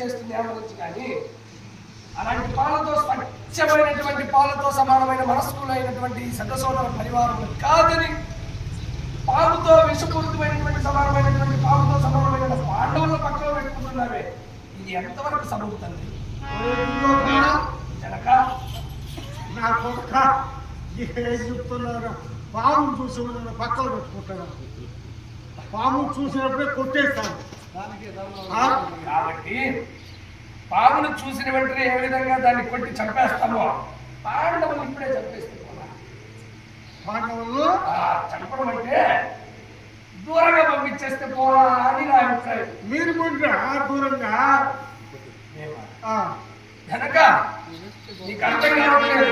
చేస్తుంది ఏమనొచ్చు కానీ అలాంటి పాలతో స్వచ్ఛమైనటువంటి పాలతో సమానమైన మనస్కులైనటువంటి సదసోదర పరివారం కాదని పాముతో విషపూరితమైనటువంటి సమానమైనటువంటి పాముతో సమానమైన పాండవుల పక్కన పెట్టుకుంటున్నావే, ఇది ఎంతవరకు సబవుతుంది? జనక నా కొడుక ఏం చెప్తున్నారు? పాము చూసి పక్కన పెట్టుకుంటాను, పాము చూసినప్పుడే కొట్టేస్తాను. కాబట్టి పామును చూసిన వెంటనే ఏ విధంగా దాన్ని కొట్టి చంపేస్తామో పాండవులు ఇప్పుడే చంపేస్తున్నా. పాండవులు చంపడం అంటే దూరంగా పంపించేస్తే పోరా అని నా అభిప్రాయం. మీరు ముందుగా దూరంగా కనుక నీకు అర్థం కావట్లేదు.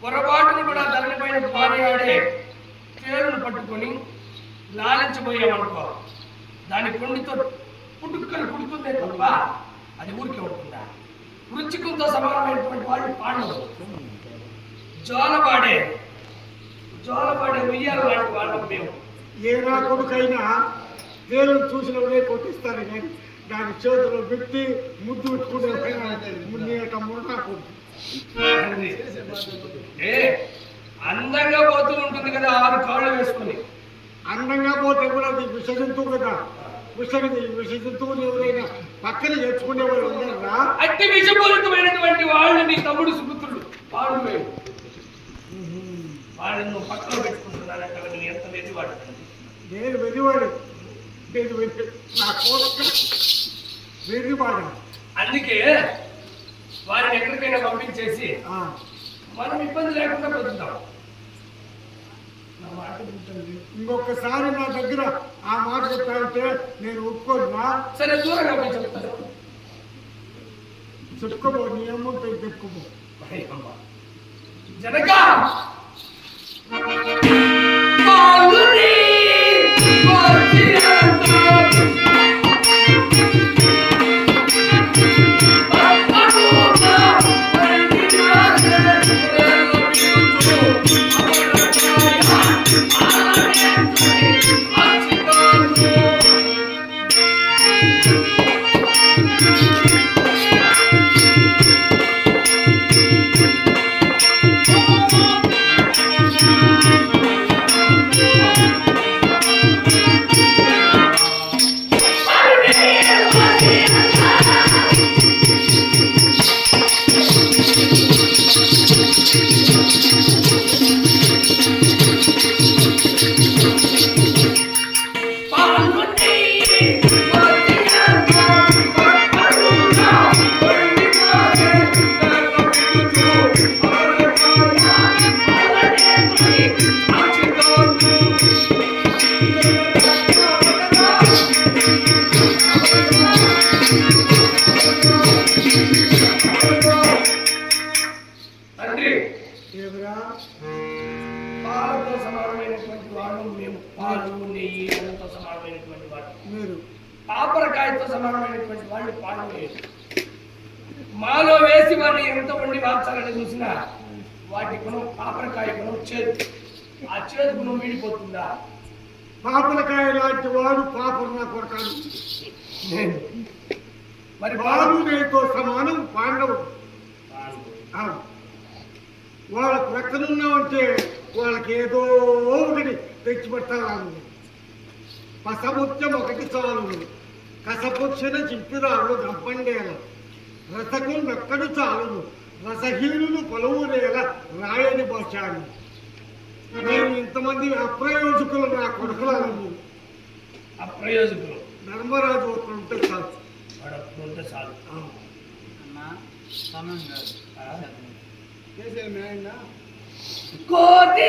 పొరపాటును కూడా ధరణిపైన పారియాడే పేరును పట్టుకొని లాలించబోయామనుకో, దాని కొండితో పుట్టుకలు పుడుతుందే తప్ప అది ఊరికే ఉంటుందా? వృచ్చికంతో సమానమైనటువంటి వాళ్ళు పాండవులు. జోలపాడే ఉయ్యాల లాంటి వాళ్ళం మేము. ఏ నా కొడుకైనా వేలు చూసినప్పుడే కొట్టిస్తారు కానీ దాని చేతిలో పెట్టి ముద్దు పెట్టుకుంటే అందంగా పోతూ ఉంటుంది కదా 6 కాళ్ళు వేసుకుని. అందంగా పోతే కూడా అది విష జంతువు కదా. విష జంతువులు ఎవరైనా పక్కన చేర్చుకునే వాళ్ళు ఉన్నారా? అతి విషపూరితమైనటువంటి వాళ్ళు నీ తమ్ముడు సుపుత్రుడు వాడు మేము. వాళ్ళని నువ్వు పక్కన పెట్టుకుంటున్నానంటే నేను ఎంత వెదివాడు? నేను వెదివాడు, నా కోరిక వెదివాడు. అందుకే వారిని ఎక్కడికైనా పంపించేసి మనం ఇబ్బంది లేకుండా పొందుతాం. ఇంకొకసారి నా దగ్గర ఆ మాట చెప్తానంటే నేను ఒప్పుకోన్నా. సరే దూరంగా పోయి చెప్తాను. చెప్పుకోబో, నీ అమ్మంతో చెప్పుకోబో. జనక పాలతో సమానమైనటువంటి వాళ్ళు మేము. పాలు నెయ్యి అన్నంతో సమానమైనటువంటి వాళ్ళు మీరు. పాపరకాయతో సమానమైనటువంటి వాళ్ళు పాండవులు. మాలో వేసి వారిని ఎంత వండి మార్చాలని చూసినా వాటి గుణం పాపరకాయ గుణం చేదు. ఆ చేదు గుణం వీడిపోతుందా? పాపరకాయ లాంటి వాడు పాపరు నా కొరకాడు. మరి పాలు నెయ్యితో సమానం పాండవుడు. వాళ్ళకు ఎక్కడున్నామంటే వాళ్ళకి ఏదో ఒకటి తెచ్చిపెట్టాలి. పసముత్యం ఒకటి చాలు, కసపుచ్చిన చింపిరాళ్ళు గంపండేల రసకులు ఎక్కడు చాలును, రసహీనులు పలువురేల రాయని భాషాన్ని. నేను ఇంతమంది అప్రయోజకులు నా కొడుకులను. అప్రయోజకులు ధర్మరాజు ఒకరు ఉంటే చాలు. వాడు అప్పుడు ఉంటే చాలు. కోటి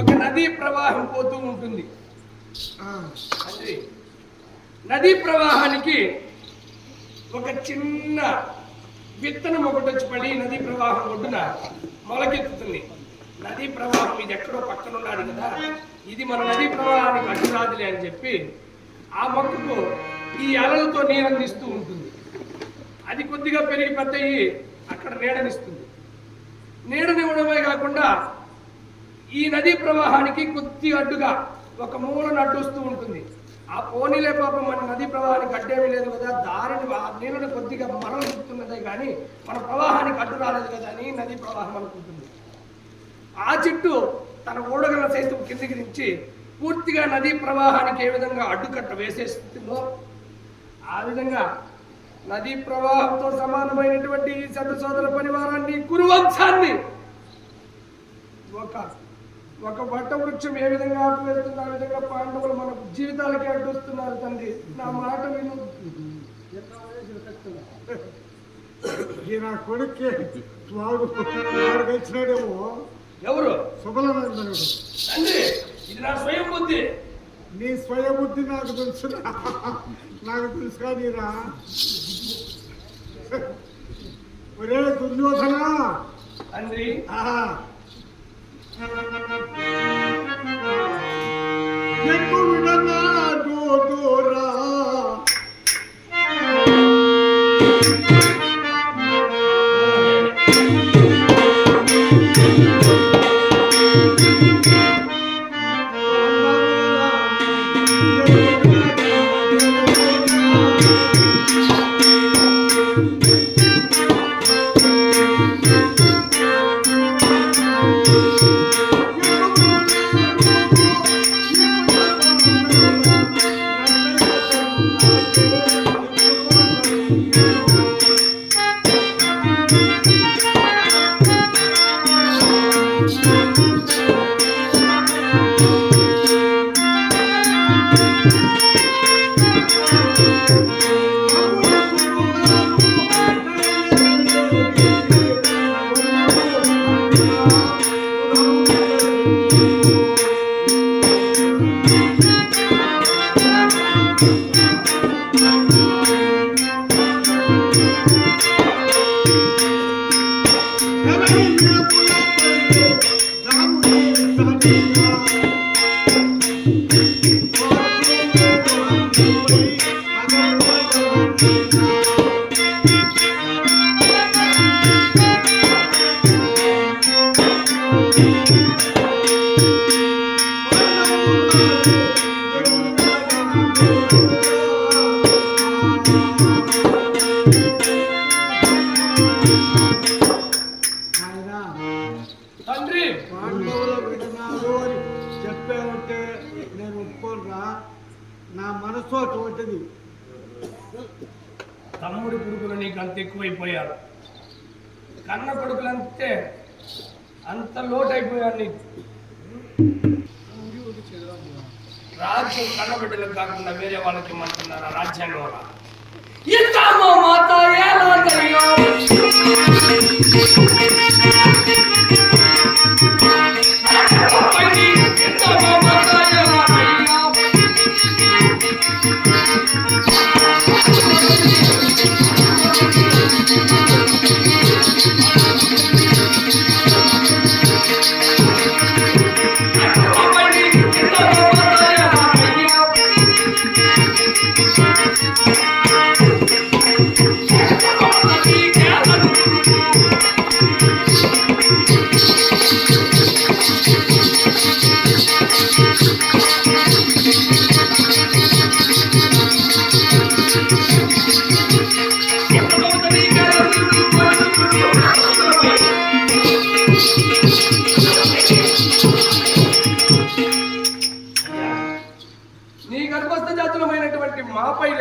ఒక నదీ ప్రవాహం పోతూ ఉంటుంది. అంటే నదీ ప్రవాహానికి ఒక చిన్న విత్తనం ఒకటి వచ్చి పడి నదీ ప్రవాహం ఒడ్డున మొలకెత్తుతుంది. నదీ ప్రవాహం ఇది ఎక్కడో పక్కన ఉన్నది కదా, ఇది మన నదీ ప్రవాహానికి అడ్డురాదులే అని చెప్పి ఆ మొక్కకు ఈ అలలతో నీరు అందిస్తూ ఉంటుంది. అది కొద్దిగా పెరిగి పెద్దయి అక్కడ నీడనిస్తుంది. నీడనివ్వడమే కాకుండా ఈ నదీ ప్రవాహానికి కొద్ది అడ్డుగా ఒక మూలను అడ్డొస్తూ ఉంటుంది. ఆ పోనీలే పాపం మన నదీ ప్రవాహానికి అడ్డేమీ లేదు కదా, దారిని ఆ నీళ్ళని కొద్దిగా మరలు చూస్తున్నదే కానీ మన ప్రవాహానికి అడ్డు రాలేదు కదా అని నదీ ప్రవాహం అనుకుంటుంది. ఆ చెట్టు తన ఓడగల సైతం కిందికి దించి పూర్తిగా నదీ ప్రవాహానికి ఏ విధంగా అడ్డుకట్ట వేసేస్తుందో ఆ విధంగా నదీ ప్రవాహంతో సమానమైనటువంటి ఈ శత సోదర పరివారాన్ని కురువంశాన్ని ఒక వట వృక్షం ఏ విధంగా ఆపివేస్తుందో ఆ విధంగా పాండవులు మన జీవితాలకి అడ్డొస్తున్నారు. తండ్రి నా మాట విను. నా కొడుక్కి వాడు గెలిచినాడేమో. ఎవరు? శుభలనందనుడు. తండ్రి ఇది నా స్వయం బుద్ధి. నీ స్వయం బుద్ధి నాకు తెలుసు, నాకు తెలుసు. కానీరా ఒరే దుర్యోధన తండ్రి, ఎక్కువ దూరా తమ్ముడి కొడుకులు నీకు అంత ఎక్కువైపోయారు, కన్న కొడుకులంతే అంత లోటైపోయారు నీకు. రాజ్యం కన్నబిడ్డలకు కాకుండా వేరే వాళ్ళకి ఇమ్మంటున్నారు ఆ రాజ్యాంగం వల్ల.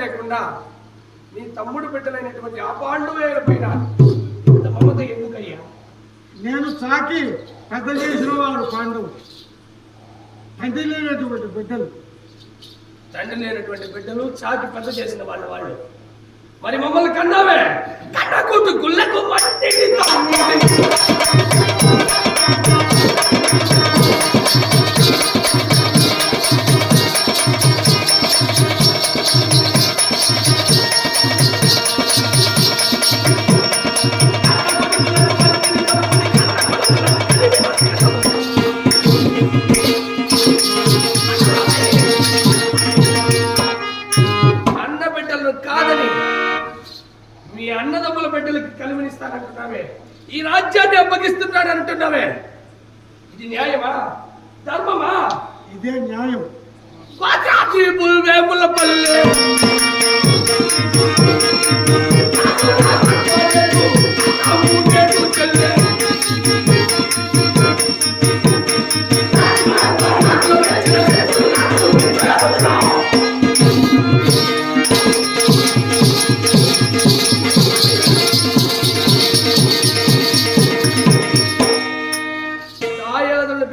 లేకుండా నీ తమ్ముడు బిడ్డలైనటువంటి ఆ పాండవేయుల పైన ఇంత మమత ఎందుకయ్యా? నేను సాకి పెద్ద చేసిన వాడు పాండవుడు. తండ్రి లేనటువంటి బిడ్డలు, తండ్రి లేనటువంటి బిడ్డలు చాకి పెద్ద చేసిన వాళ్ళు మరి మమ్మల్ని కన్నావే, కన్నకూతు గుళ్ళకు మట్టి అన్నదమ్ముల బిడ్డలకి కలిమినిస్తానంటున్నావే, ఈ రాజ్యాన్ని అప్పగిస్తున్నానంటున్నావే, ఇది న్యాయమా, ధర్మమా? ఇదే న్యాయం. వేముల పల్లె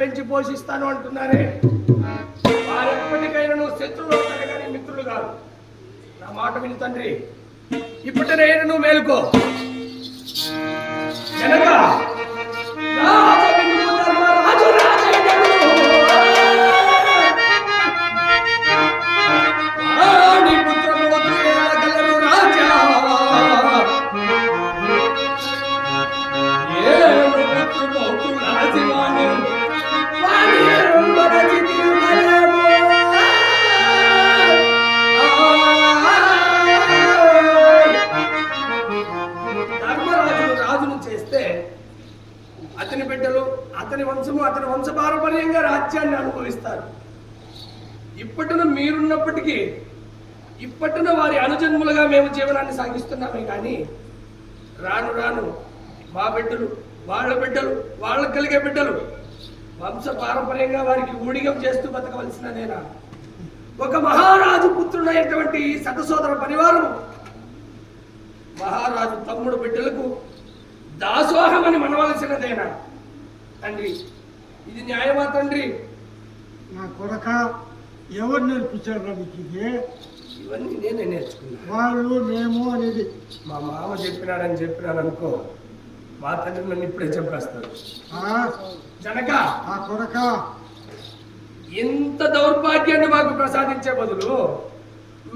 పెంచి పోషిస్తాను అంటున్నారే, వారెప్పటికైనా నువ్వు శత్రువులు అవుతారు కానీ మిత్రులు కాదు. నా మాట విని తండ్రి, ఇప్పటికైనా నువ్వు మేలుకో. జనక అతని బిడ్డలు, అతని వంశము, అతని వంశ పారంపర్యంగా రాజ్యాన్ని అనుభవిస్తారు. ఇప్పటిన మీరున్నప్పటికీ ఇప్పటిన వారి అనుజన్ములుగా మేము జీవనాన్ని సాగిస్తున్నామే కానీ రాను రాను మా బిడ్డలు, వాళ్ళ బిడ్డలు, వాళ్ళకు కలిగే బిడ్డలు వంశ పారంపర్యంగా వారికి ఊడిగం చేస్తూ బతకవలసినదేనా? ఒక మహారాజు పుత్రుడైనటువంటి సతసోదర పరివారము మహారాజు తమ్ముడు బిడ్డలకు దాసోహమని మనవలసినదేనా? తండ్రి, ఇది న్యాయమా తండ్రి? నా కొడక ఎవరు నేర్పించారు నీకు ఇది? ఇవన్నీ నేనే నేర్చుకున్నా. వాళ్ళు మేము అనేది మా మామ చెప్పినాడు అనుకో, మా తండ్రి నన్ను ఇప్పుడే చంపేస్తారు. జనక ఆ కొడక ఎంత దౌర్భాగ్యాన్ని మాకు ప్రసాదించే బదులు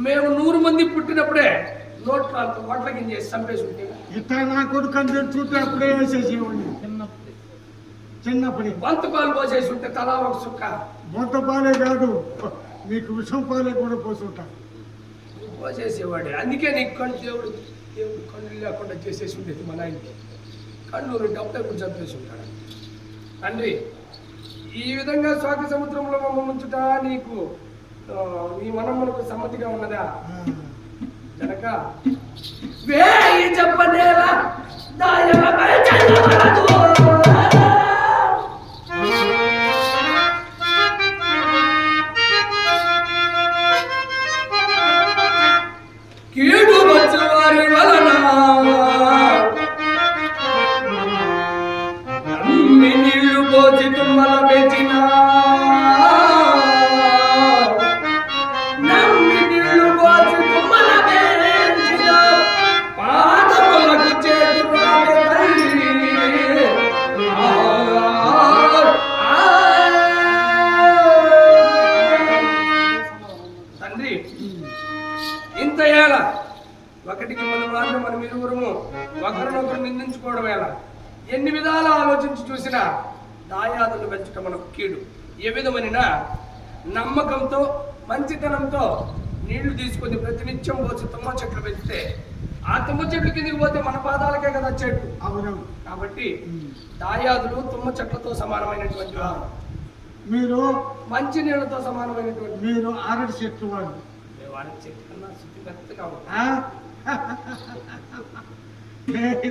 మేము 100 మంది పుట్టినప్పుడే నోట్లో అంత వడ్ల గింజేసి చంపేసి ఉంటే ఇట్లా నా కొడుకు అని చూస్తే అప్పుడే వేసేసేవాడిని. చిన్నప్పుడే బంత పాలు పోసేసి ఉంటే తలా ఒక సుక్క. బంత పాలే కాదు, నీకు విషం పాలే కూడా పోసుంటా పోసేసేవాడే. అందుకే నీకు దేవుడు కళ్ళు లేకుండా చేసేసి ఉండేది. మన ఆయనకి కళ్ళు డబ్బులు కూడా చంపేసి ఉంటాడు. తండ్రి, ఈ విధంగా స్వాతి సముద్రంలో మమ్మ ముంచుట నీకు నీ మనములకు సమ్మతిగా ఉన్నదా? జనక వేయి చెప్పనేలా దాయలపై చల్లవలదు. కీడు వచ్చిన వారి వలన నమ్మి నీళ్లు పోచి తుమ్మల పెంచిన ఒకటికి 10 మార్లు మనం ఇరువురము ఒకరినొకరు నిందించుకోవడం ఎలా? ఎన్ని విధాలు ఆలోచించి చూసినా దాయాదులు పెంచడం మనకు కీడు. ఏ విధమైన నమ్మకంతో మంచితనంతో నీళ్లు తీసుకొని ప్రతినిత్యం పోసి తుమ్మ చెట్లు పెంచితే ఆ తుమ్మ చెట్లు కిందికి పోతే మన పాదాలకే కదా చెట్టు. అవును. కాబట్టి దాయాదులు తుమ్మ చెట్లతో సమానమైనటువంటి వారు, మీరు మంచి నీళ్లతో సమానమైనటువంటి మీరు అరటి చెట్లు వాడు. అరటి చెట్టు కన్నా శుద్ధి మెత్తగా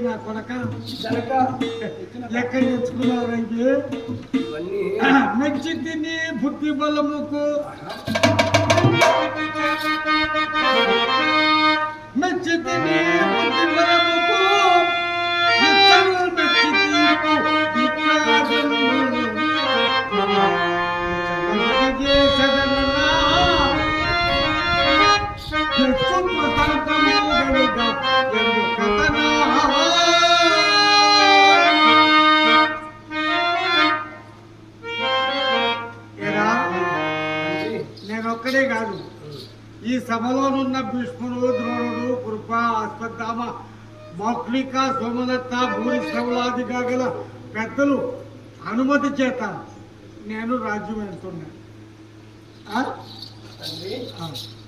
నా కొడక జనక ఎక్కడ తెచ్చుకున్నారంటే ఇవన్నీ మెచ్చి తిని బుద్ధి బలముకు మెచ్చితి నీ బుద్ధి బలముకు ఇచ్చలు మెచ్చితి నేనొక్కడే కాదు, ఈ సభలోనున్న భీష్ముడు, ద్రోణుడు, కృప, అశ్వత్థామ, మౌక్లిక, సోమదత్త, భూరిశ్రవులాదిగా గల పెద్దలు అనుమతి చేత నేను రాజ్యం వెళ్తున్నా. తండ్రి,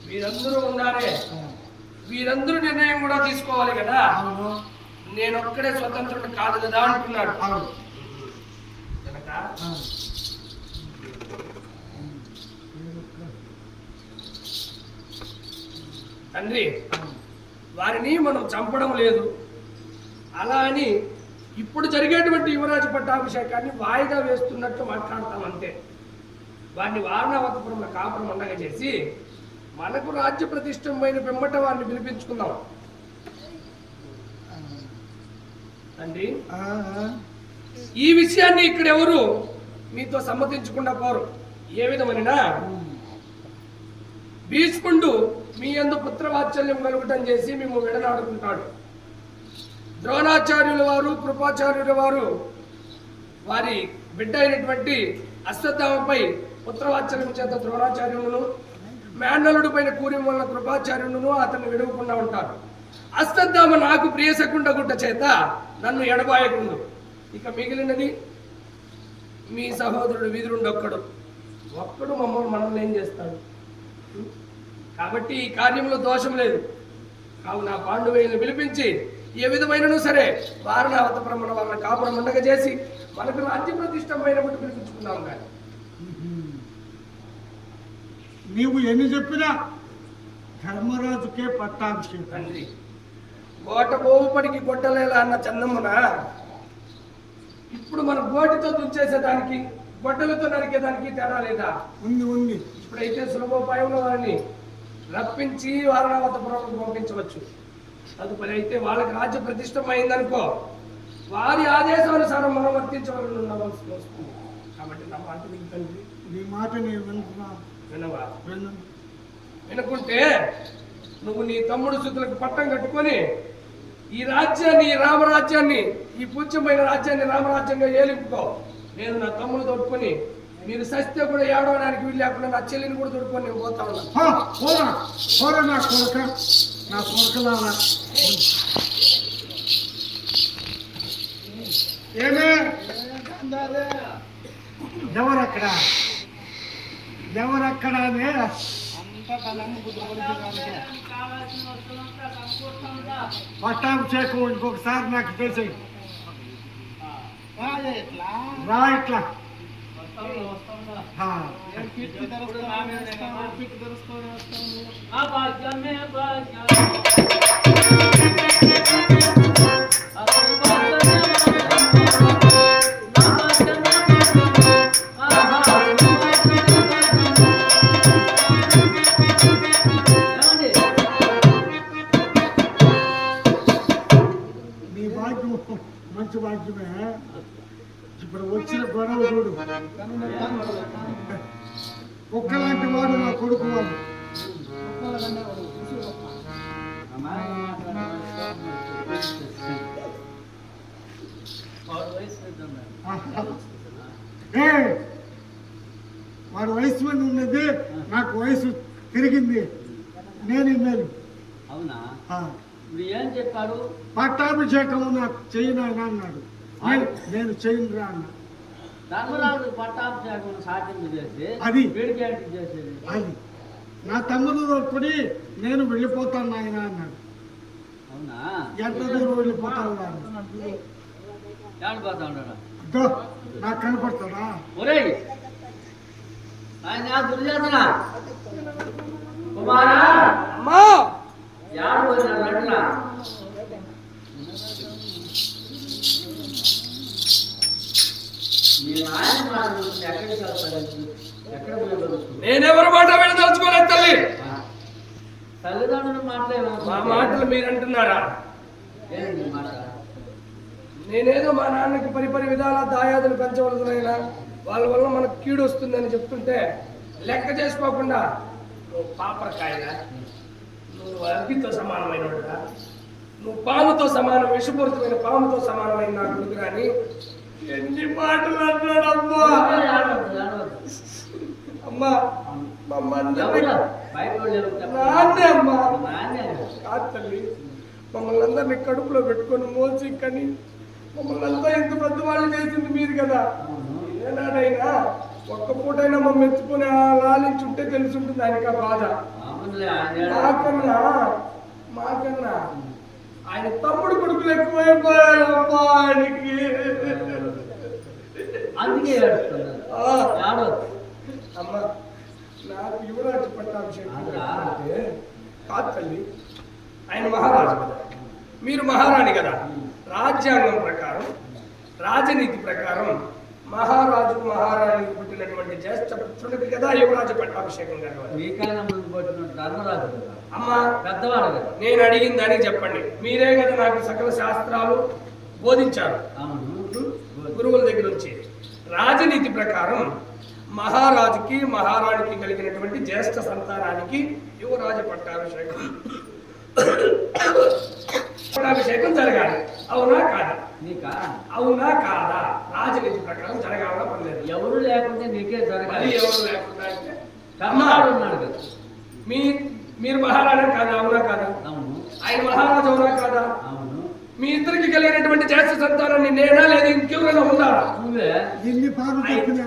వీరందరూ ఉన్నారే, వీరందరూ నిర్ణయం కూడా తీసుకోవాలి కదా. నేను ఒక్కడే స్వతంత్రుడు కాదు కదా అంటున్నాడు. కనుక తండ్రి, వారిని మనం చంపడం లేదు, అలా అని ఇప్పుడు జరిగేటువంటి యువరాజు పట్టాభిషేకాన్ని వాయిదా వేస్తున్నట్టు మాట్లాడతాం అంతే. వారిని వారణావతపురంలో కాపురం ఉండగా చేసి మనకు రాజ్య ప్రతిష్టమైన పిమ్మట వారిని పిలిపించుకుందాం. తండ్రి, ఈ విషయాన్ని ఇక్కడ ఎవరు మీతో సమ్మతించకుండా పోరు. ఏ విధమనినా భీష్ముడు మీ యందు పుత్రవాత్సల్యం కలుగటం చేసి మేము విడనాడుకుంటాడు. ద్రోణాచార్యుల వారు, కృపాచార్యుల వారు వారి బిడ్డ అయినటువంటి అశ్వత్థామపై పుత్రవాత్సల్యం చేత ద్రోణాచార్యులను, మేనలుడి పైన కూర్యం వలన కృపాచార్యులను అతన్ని విడవకుండా ఉంటారు. అశ్వత్థామ నాకు ప్రియసకుండ గుట్ట చేత నన్ను ఎడబాయకుండు. ఇక మిగిలినది మీ సహోదరుడు వీధురుండు ఒక్కడు మనల్ని ఏం చేస్తాడు? కాబట్టి ఈ కార్యంలో దోషం లేదు. కావున పాండవులను పిలిపించి ఏ విధమైనను సరే వారణావతపురమున వాళ్ళని కాపురం ఉండగా చేసి మనకు రాజ్య ప్రతిష్టమైనప్పుడు పిలిపించుకున్నాం. కానీ నీవు ఎన్ని చెప్పినా ధర్మరాజుకే పట్టాభిషేకం. తండ్రి, గోట పోవుపడికి గొడ్డలేలా అన్న చందమ్మున ఇప్పుడు మన గోటితో తుంచేసేదానికి, గొడ్డలతో నరికేదానికి తేడా లేదా? ఉంది. ఇప్పుడైతే సులభోపాయంలో వారిని రప్పించి వారణావతపురం పంపించవచ్చు. తదుపరి అయితే వాళ్ళకి రాజ్య ప్రతిష్టం అయిందనుకో, వారి ఆదేశానుసారం మనం వర్తించవలసి వస్తుంది. కాబట్టి నా మాట వింటండి. నీ మాట నేను వింటున్నా. వినవా? వినుకుంటే నువ్వు నీ తమ్ముడు సుతులకు పట్టం కట్టుకొని ఈ రాజ్యాన్ని, ఈ రామరాజ్యాన్ని, ఈ పూజ్యమైన రాజ్యాన్ని రామరాజ్యంగా ఏలిపుకో. నేను నా తమ్ముడు తొడుకొని మీరు సస్తే కూడా ఏడవడానికి వీలు లేకుండా నా చెల్లిని కూడా తొడుకొని నేను పోతా ఉన్నాను. నా కొడుకులారా ఏమే ఎవరక్కడనే పట్టాభిషేకం ఇంకొకసారి నాకు తెలిసి రా ఇట్లా నీ భాగ్యం మంచి భాగ్యమే. ఇప్పుడు వచ్చిన గొడవ చూడు, ఒక్కలాంటి వాడు నా కొడుకు వాడు. వాడు వయసు మీద ఉన్నది, నాకు వయసు తిరిగింది. నేను ఇన్నాను. అవునా? ఏం చెప్పాడు? పట్టాభిషేకం నాకు చేయను ఆయన అన్నాడు. నేను చేయను రా అన్నా. ధర్మరాజు పట్టాభిషేకం సాధ్యం చేసి అది వీడికేంటి చేసేది? అది నా తమ్ముడు పడి నేను వెళ్ళిపోతాను ఆయన అన్నాడు. అవునా? ఎంత దూరం వెళ్ళిపోతావు? ఏడిపోతా ఉన్నాడా? నాకు కనపడతాడా? ఒరే ఆయన దుర్యోధన కుమారా, అమ్మా నటులా మీ నాయన మాట చూస్తే ఎక్కడికి వెళ్తారు? ఎక్కడ పోయి బతుకుతుంది? నేనెవరి మాట వినదలుచుకోలేదు తల్లి. తల్లిదండ్రుల మాటలు మా మాటలు మీరు అంటున్నారా? ఏంటి మాట? నేనేదో మా నాన్నకి పరిపరి విధాల దాయాదులు పెంచవలసినైనా వాళ్ళ వల్ల మనకు కీడు వస్తుందని చెప్తుంటే లెక్క చేసుకోకుండా నువ్వు పాపరకాయలా, నువ్వు అగ్గితో సమానమైన వాడురా, నువ్వు పాముతో సమానం, విషపూరితమైన పాముతో సమానమైన నా కొడుకు కానీ ఎన్ని మాటలు అన్నాడమ్మా. అమ్మా నాన్నే అమ్మా కాదు తల్లి, మమ్మల్ని అందరినీ కడుపులో పెట్టుకొని మోసి కని మమ్మల్ని అంతా ఎంత పెద్దవాళ్ళు చేసింది మీరు కదా. ఏనాడైనా ఒక్క పూటైనా మమ్మల్ని ఎత్తుకొని లాలించుంటే తెలుసుంటుంది ఆయనకి ఆ బాధ. మాకన్నా ఆయన తమ్ముడు కొడుకులు ఎక్కువైపోయారు అమ్మా ఆయనకి. అందుకే అమ్మా నాకు యువరాజు పట్టాభిషేకం అంటే కాదు తల్లి, ఆయన మహారాజు కదా, మీరు మహారాణి కదా. రాజ్యాంగం ప్రకారం, రాజనీతి ప్రకారం మహారాజు మహారాణికి పుట్టినటువంటి జ్యేష్ఠ పుత్రుడికి కదా యువరాజు పట్టాభిషేకం జరగాలి. మీకైనా ముందు పుట్టిన ధర్మరాజు కదా. అమ్మా పెద్దవాడు కదా. నేను అడిగిన దానికి చెప్పండి. మీరే కదా నాకు సకల శాస్త్రాలు బోధించారు గురువుల దగ్గర నుంచి. రాజనీతి ప్రకారం మహారాజుకి మహారాణికి కలిగినటువంటి జ్యేష్ఠ సంతానానికి యువరాజు పట్టాభిషేకం జరగాలి. అవునా కాదా? అవునా కాదా? రాజనీతి ప్రకారం జరగాలన్నా పర్లేదు. ఎవరు లేకుంటే నీకే జరగాలి. ఎవరు లేకుండా అంటే ఉన్నాడు కదా. మీరు మహారాణి కాదా? అవునా కాదా? అవును. ఆయన మహారాజు అవునా కాదా? అవును. మీ ఇద్దరికి కలిగినటువంటి జ్యేష్ఠ సంతానాన్ని నేనా లేదా ఇంకెవరైనా ఉన్నారా? నువ్వే. ఇన్ని పాలు చెప్పినా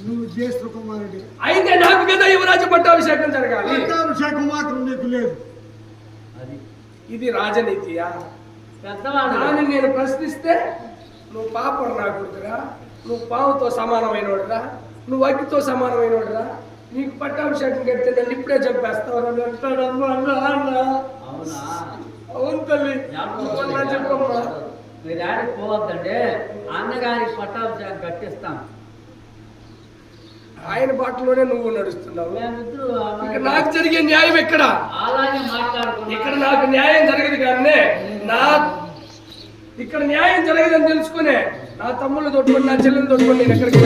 నువ్వు జ్యేష్ఠ కుమారుడి అయితే నాకు కదా యువరాజు పట్టాభిషేకం జరగాలి. పట్టాభిషేకం మాత్రం నీకు లేదు. ఇది రాజనీతియా? పెద్దవాడు నేను ప్రశ్నిస్తే నువ్వు పాపడు నా కొడుకురా, నువ్వు పావుతో సమానమైనోడురా, నువ్వు అగ్గితో సమానమైనోడురా, నీకు పట్టాభిషేకం కడితే నన్ను ఇప్పుడే చంపేస్తావు అని అంటాడమ్మా. అవునా? అవును తల్లి, చెప్పమ్మా. మీ డాడీ పోవద్దంటే అన్నగారికి పట్టాభిషేకం కట్టిస్తాం. ఆయన బాటలోనే నువ్వు నడుస్తున్నావు. మేమిద్దరు నాకు జరిగే న్యాయం ఎక్కడ? అలాగే మాట్లాడుకున్నాం. ఇక్కడ నాకు న్యాయం జరగదు కానీ ఇక్కడ న్యాయం జరగదని తెలుసుకునే నా తమ్ముళ్ళు తోడుకొని నా చెల్లెలు తోడుకొని నేను ఎక్కడికి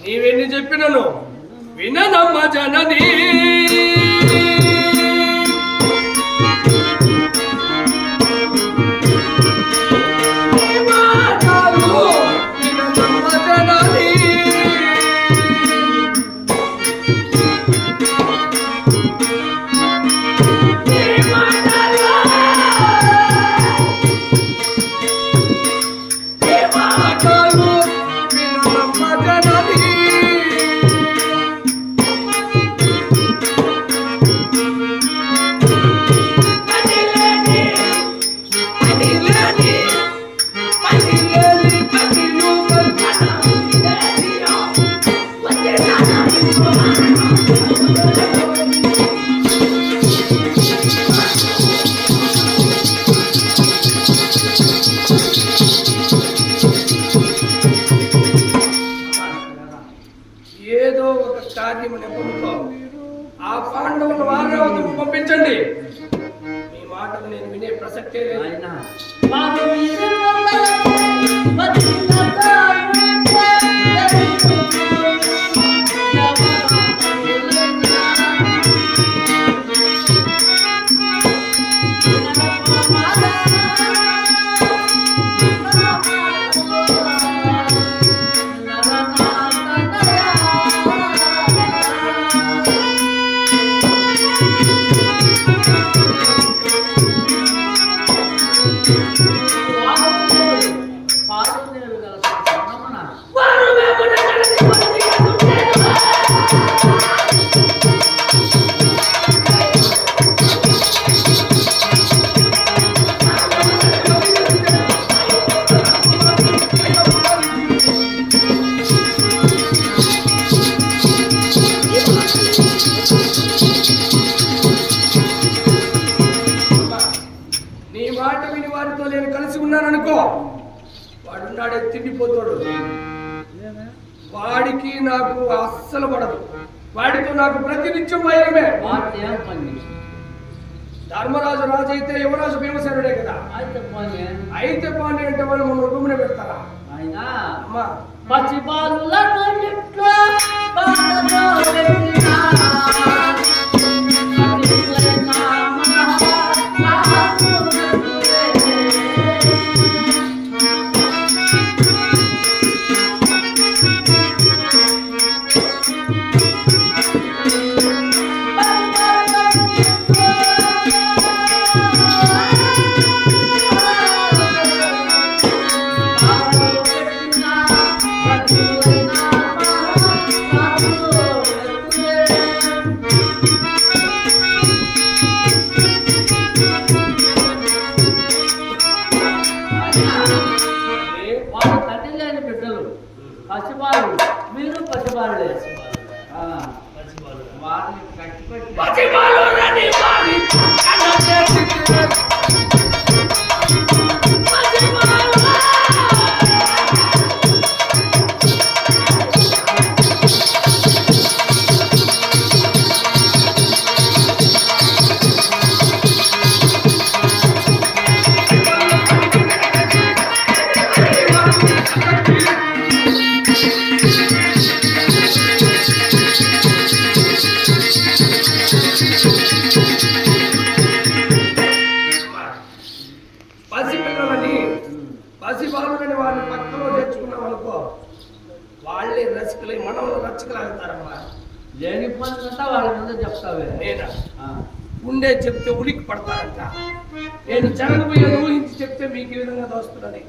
నీవెన్ని చెప్పినను విననమ్మ జననీ. ఏదో ఒక కార్యము నెప్పుకో ఆ పాండవులు వారణావతికి పంపించండి. మీ మాటలు నేను వినే ప్రసక్తే లేదు. నీ మాట విని వారితో నేను కలిసి ఉన్నాననుకో, వాడున్నాడే తిండిపోతాడు. వాడికి నాకు అస్సలు పడదు. వాడితో నాకు ప్రతినిత్యం వైరమే. ధర్మరాజు రాజు అయితే యువరాజు భీమసేనుడే కదా. అయితే పాండే అంటే వాళ్ళు మన రూమునే పెడతారా? అమ్మా పసిబాలు, మీరు పసిబాలులే. వారిని కట్టిపెట్టి పసిబాలుని వాళ్ళని పక్కలో చేర్చుకున్నాం అనుకో, వాళ్ళే రసికలై మనల్ని రచ్చకలాగుతారమ్మా. లేని పనులంతా వాళ్ళ ముందు చెప్తావే. నేనా ఉండే చెప్తే ఉలిక్కి పడతారంట. నేను జరగబోయేది ఊహించి చెప్తే మీకు ఈ విధంగా దోస్తున్నది.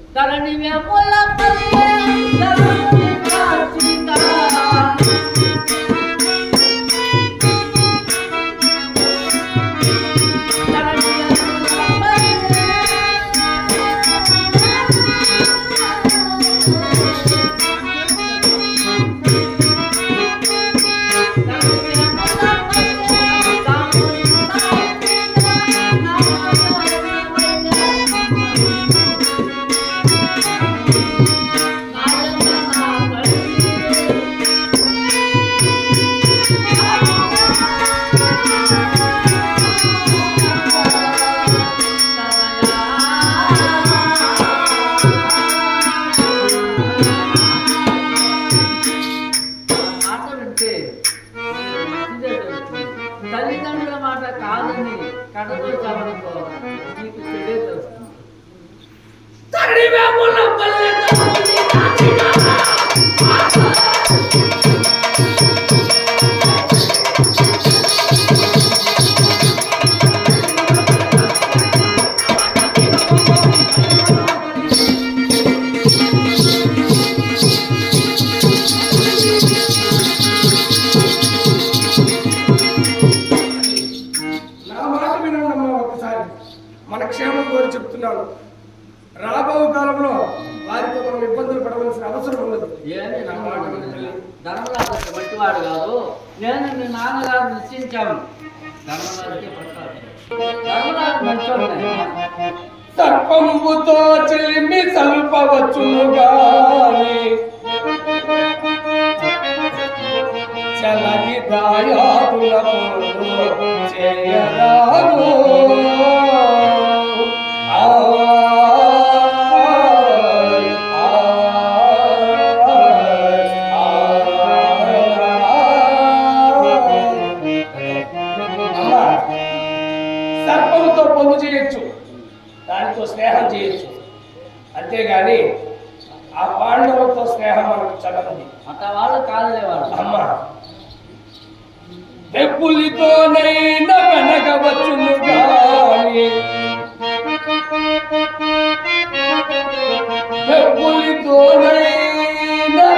తల్లిదండ్రుల మాట కాదని కడదొచ్చామనుకో, నీకు చెడే తెలుస్తుంది. మన క్షేమం కోరి చెప్తున్నాను. రాబో కాలంలో వారితో మనం ఇబ్బందులు పడవలసిన అవసరం ఉండదు. ఏమి ధర్మరాజు మంచివాడు కాదు. నేను మీ నాన్నగారు నిశ్చయించాను. ధర్మరాజు మంచివాడు. సర్పంబుతో చెలిమి సల్పవచ్చును గాని చలగి దాయాదుల ముందు చేయరాదు సర్పముతో పొందు చేయొచ్చు, దానితో స్నేహం చేయొచ్చు, అంతేగాని ఆ పాండవులతో స్నేహం మనకు చదవది. అట్లా వాళ్ళు కాదులే వాళ్ళు. అమ్మ వెప్పులితోనైనా వెనకవచ్చును గాని వెప్పులితోనైనా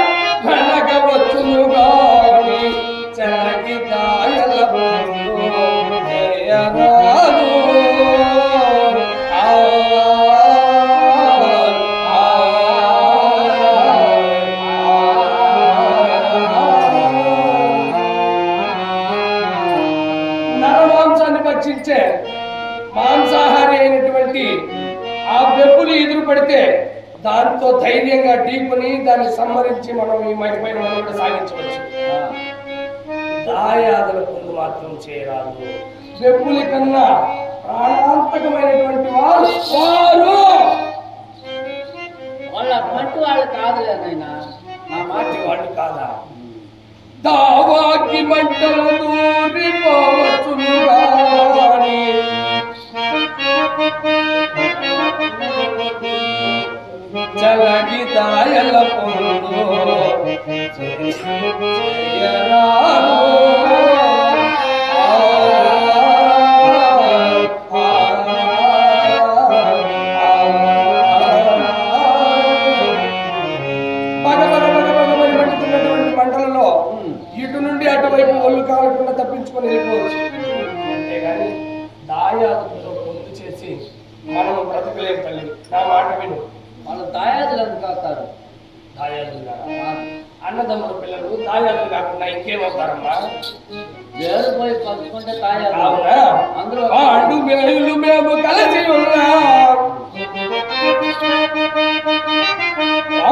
వెనకవచ్చును గాని చలగి దాయల ముందు చేయరాదు. నరమాంసాన్ని భక్షించే మాంసాహారి అయినటువంటి ఆ బెప్పులు ఎదురు పడితే దాంతో ధైర్యంగా ఢీకొని దాన్ని సంహరించి మనం ఈ మరిపైన మనం కూడా సాగించవచ్చు. దాయాదుల పొందు మాత్రం చేయరాదు. బెప్పుల కన్నా ప్రాణాంతకమైనటువంటి వారు వాళ్ళ అటువంటి వాళ్ళు కాదులే నాయనా, నా మాట వాళ్ళు కాదా? దావాకి మంటలు దూరిపోవచ్చును గాని చలగి దాయల పొందు చేయరాదు. మంటలలో ఇటు నుండి అటువైపు ఒళ్ళు కాలకుండా తప్పించుకొని వెళ్ళిపోవచ్చు, అంతేగాని దాయాదులతో పొందు చేసి మనం బ్రతకలేము తల్లి. నా మాట విను. వాళ్ళు దాయాదులు ఎందుకు కాస్తారు? దాయాదులు కాదా? అన్నదమ్ముల పిల్లలు దాయాదులు కాకుండా ఇంకేమవుతారమ్మా? వేరు పోయి పంచుకుంటే తాయాదు. అవునా? అందులో ఆండు మేలు మేము కలిసి ఉన్నాం,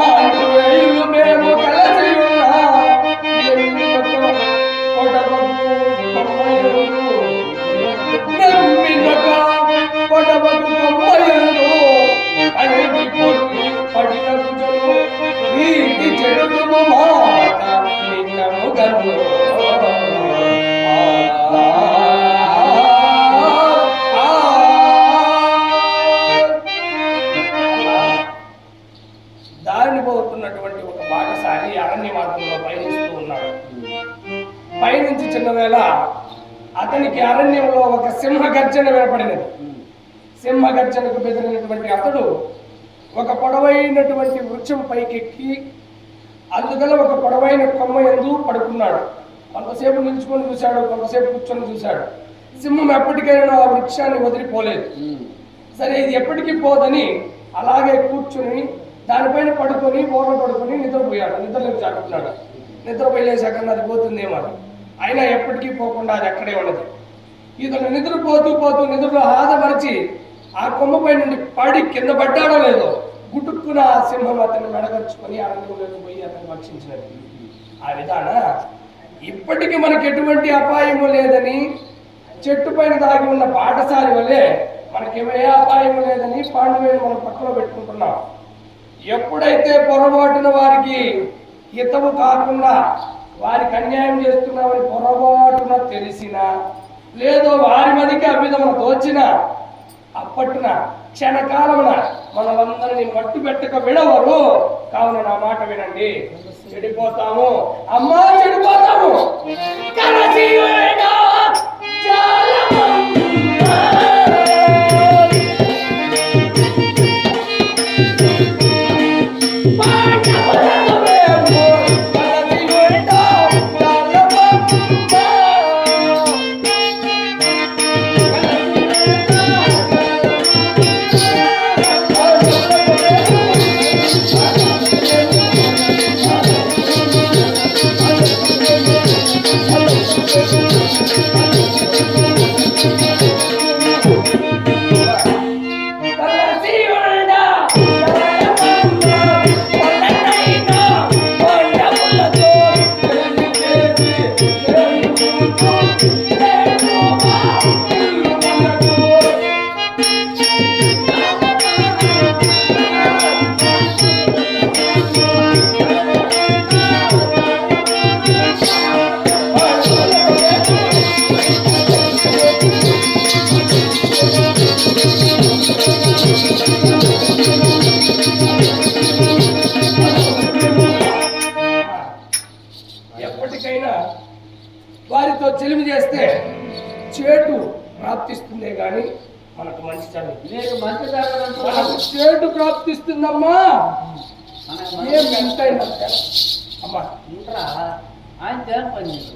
ఆండు మేలు మేము కలిసి ఉన్నాం. పొడవకు కొమ్మయందు అడిగి పొడిగి పడిన భుజము నీతి చెడుము మాట నిన్నము గను. దారిని పోతున్నటువంటి ఒక బాటసారి అరణ్య మార్గంలో పయనిస్తూ ఉన్నాడు. పయనించి చిన్నవేళ అతనికి అరణ్యంలో ఒక సింహ గర్జన వినపడినది. సింహ గర్జనకు బెదిరినటువంటి అతడు ఒక పొడవైనటువంటి వృక్షం పైకెక్కి అందుగల ఒక పొడవైన కొమ్మ యందు పడుకున్నాడు. కొంతసేపు నిల్చుకొని చూశాడు, కొంతసేపు కూర్చొని చూశాడు. సింహం ఎప్పటికైనా ఆ వృక్షాన్ని వదిలిపోలేదు. సరే ఇది ఎప్పటికీ పోదని అలాగే కూర్చుని దానిపైన పడుకొని బోర్ల పడుకొని నిద్రపోయాడు. నిద్రలోకి చాటుకున్నాడు. నిద్రపోయేసాక అది పోతుందేమో అని, అయినా ఎప్పటికీ పోకుండా అది అక్కడే ఉన్నది. ఇతను నిద్రపోతూ నిద్రలో ఆదమరిచి ఆ కొమ్మపై నుండి పడి కింద పడ్డాడో లేదో గుటుక్కున ఆ సింహం అతన్ని మెడగరుచుకొని అరణ్యంలోకి పోయి అతన్ని భక్షించినది. ఆ విధాన ఇప్పటికీ మనకి ఎటువంటి అపాయము లేదని చెట్టు పైన దాగి ఉన్న బాటసారి వల్లే మనకేమే అపాయము లేదని పాండవుని మనం పక్కలో పెట్టుకుంటున్నాం. ఎప్పుడైతే పొరపాటున వారికి హితవు కాకుండా వారికి అన్యాయం చేస్తున్నామని పొరపాటున తెలిసినా లేదో వారి మదికి అభిధమున దోచినా అప్పట్టున క్షణకాలమున మనలందరినీ మట్టు పెట్టక విడవరు. కావున నా మాట వినండి, చెడిపోతాము అమ్మా, చెడిపోతాము. ఎప్పటికైనా వారితో చెలిమి చేస్తే చేటు ప్రాప్తిస్తుందే గాని మనకు మంచి జరగదు. నీకు మంచి జరగడం మనకు చేటు ప్రాప్తిస్తుందమ్మా. ఏం ఎంతైనా అమ్మా ఇంట్రా ఆయన తేని పని చేసి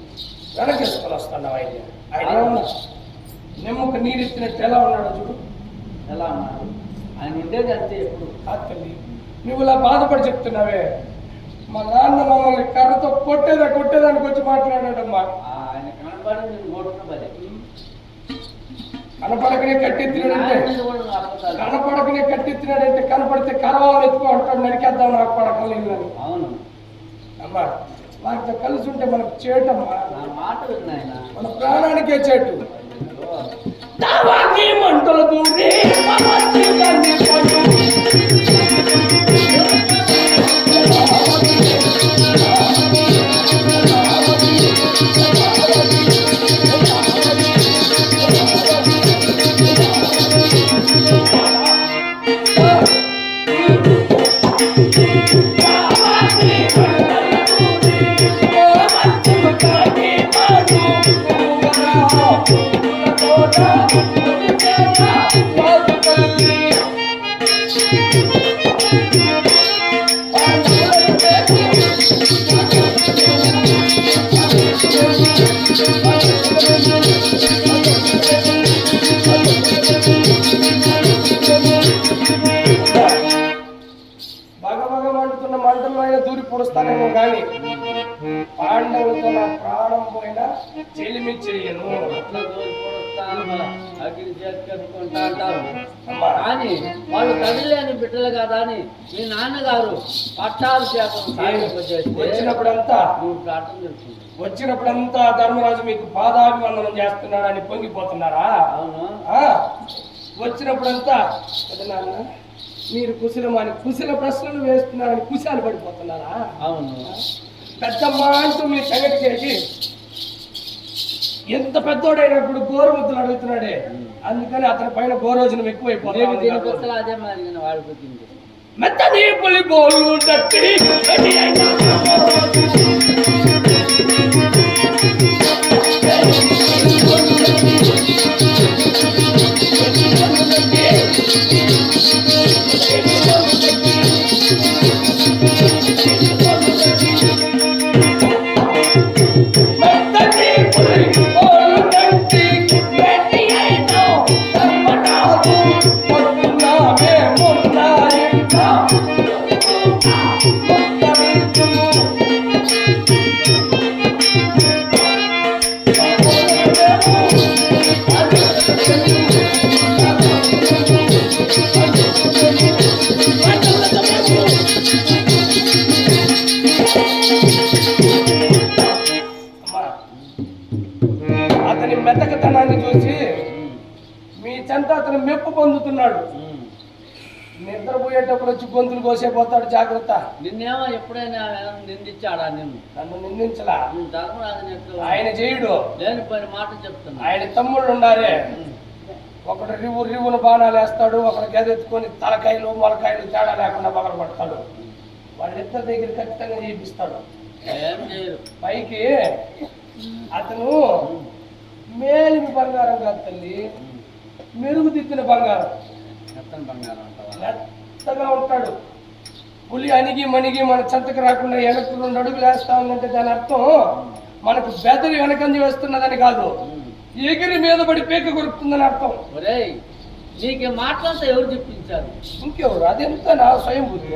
వెనకేసుకొని వస్తున్నావు ఆయన ఏమన్నా నిమ్మకు నీరెత్తినట్టు ఎలా ఉన్నాడో చూడు. ఎలా ఉన్నారు ఆయన ఉండేది అంతే ఎప్పుడు. తల్లి నువ్వు ఇలా బాధపడి చెప్తున్నావే, మా నాన్న మమ్మల్ని కర్రతో కొట్టేదానికి వచ్చి మాట్లాడాడమ్మా. ఆయన కనబడి నేను కొడుకున్న పదే కనపడకనే కట్టెత్తినాడంటే కనపడితే కరవాలని ఎత్తుకో అంటాడు, నరికేద్దాం నాకు పడకలేదు. అవును అమ్మా వాటితో కలిసి ఉంటే మనకు చేటమ్మా, నా మాట విన్నాయన మన ప్రాణానికే చేటు. దావాకి మంటలు దూరి మమత్యాన్ని పండు. భగభగమంటున్న మంటల్లో అయినా దూరి పొడుస్తానేమో కానీ పాండవులతో నా ప్రాణం పోయినా చెలిమి చెయ్యను. అట్లా దూరి పొడుస్తాను అగ్ని చేతి కట్టుకుంటా అంటారు. అమ్మా కానీ వాళ్ళు కదిలేని బిడ్డలు కదా అని మీ నాన్నగారు పట్టాలు చేస్తే వచ్చినప్పుడంతా నువ్వు ప్రార్థన చేస్తుంది. వచ్చినప్పుడంతా ధర్మరాజు మీకు పాదాభివందనం చేస్తున్నాడని పొంగిపోతున్నారా? అవును. వచ్చినప్పుడంతా కదా నాన్న మీరు కుశల ప్రశ్నలు వేస్తున్నారని కుశాలు పడిపోతున్నారా? అవును. పెద్దమ్మ అంటూ మీ సంగతికేసి ఎంత పెద్దోడైనప్పుడు గోరుముద్దలు అడుగుతున్నాడే, అందుకని అతని పైన గోరోజనం ఎక్కువైపోతుంది. అదే మరి వాడిపోతుంది. మెత్తని పులి గోలు తట్టి అతని మెతకతనాన్ని చూసి మీ చెంత అతను మెప్పు పొందుతున్నాడు. నిద్రపోయేటప్పుడు వచ్చి గొంతులు కోసేపోతాడు, జాగ్రత్త. నిన్నేమో ఎప్పుడైనా నిందించాడా? నన్ను నిందించలా. ధర్మరాజు ఆయన చేయుడు లేని పని మాట చెప్తున్నా. ఆయన తమ్ముళ్ళు ఉండారే, ఒకడు రివ్వున బాణాలు వేస్తాడు, ఒకడు గెదెత్తుకొని తలకాయలు మొలకాయలు తేడా లేకుండా పగల పడతాడు. వాళ్ళిద్దరి దగ్గర ఖచ్చితంగా చేపిస్తాడు. ఏం చేయరు. పైకి అతను మేలిమి బంగారం కాదు తల్లి, మెరుగుదిద్దిన బంగారం. మెత్తగా ఉంటాడు. పులి అణిగి మణిగి మన చెంతకు రాకుండా వెనక్కి 2 అడుగులు వేస్తా ఉందంటే దాని అర్థం మనకు బెదరి వెనకంజ వేస్తున్నదని కాదు, ఎగిరి మీద పడి పీక కొరుకుతుందని అర్థం. నీకు మాటలంతా ఎవరు చెప్పించారు? ఇంకెవరు? అదెంత నా స్వయం బుద్ధి.